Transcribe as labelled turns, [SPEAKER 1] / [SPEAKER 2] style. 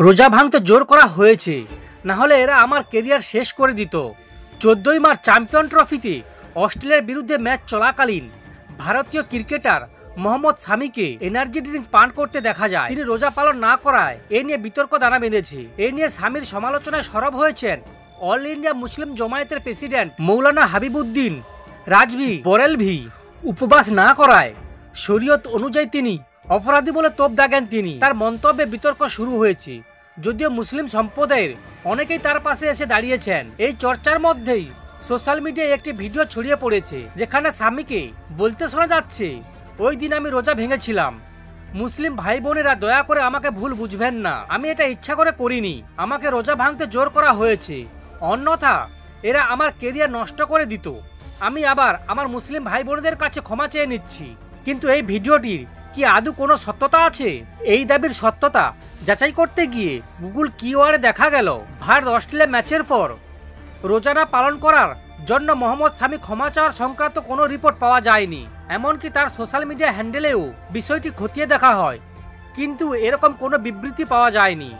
[SPEAKER 1] রোজা ভাঙতে জোর করা হয়েছে, না হলে এরা আমার কেরিয়ার শেষ করে দিত। 14ই মার্চ চ্যাম্পিয়ন ট্রফিতে অস্ট্রেলিয়ার বিরুদ্ধে ম্যাচ চলাকালীন ভারতীয় ক্রিকেটার মোহাম্মদ শামিকে এনার্জি ড্রিঙ্ক পান করতে দেখা যায়। তিনি রোজা পালন না করায় এ নিয়ে বিতর্ক দানা বেঁধেছে। এ নিয়ে শামির সমালোচনায় সরব হয়েছেন অল ইন্ডিয়া মুসলিম জমায়েতের প্রেসিডেন্ট মৌলানা হাবিবুদ্দিন রাজভি বরেলভি। উপবাস না করায় শরীয়ত অনুযায়ী তিনি অপরাধী বলে তোপ দাগেন তিনি। তার মন্তব্যে বিতর্ক শুরু হয়েছে, যদিও মুসলিম সম্প্রদায়ের অনেকেই তার পাশে এসে দাঁড়িয়েছেন। এই চর্চার মধ্যেই সোশ্যাল মিডিয়ায় একটি ভিডিও ছড়িয়ে পড়েছে, যেখানে স্বামীকে বলতে শোনা যাচ্ছে, ওই দিন আমি রোজা ভেঙেছিলাম। মুসলিম ভাই বোনেরা দয়া করে আমাকে ভুল বুঝবেন না, আমি এটা ইচ্ছা করে করিনি, আমাকে রোজা ভাঙতে জোর করা হয়েছে, অন্যথা এরা আমার কেরিয়ার নষ্ট করে দিত। আমি আবার আমার মুসলিম ভাই বোনদের কাছে ক্ষমা চেয়ে নিচ্ছি। কিন্তু এই ভিডিওটির কি আদৌ কোনো সত্যতা আছে? এই দাবির সত্যতা যাচাই করতে গিয়ে গুগল কিওয়ার্ডে দেখা গেল ভারত অস্ট্রেলিয়া ম্যাচের পর রোজা না পালন করার জন্য মোহাম্মদ শামি ক্ষমা চাওয়ার সংক্রান্ত কোনো রিপোর্ট পাওয়া যায়নি। এমনকি তার সোশ্যাল মিডিয়া হ্যান্ডেলেও বিষয়টি খতিয়ে দেখা হয়, কিন্তু এরকম কোনো বিবৃতি পাওয়া যায়নি।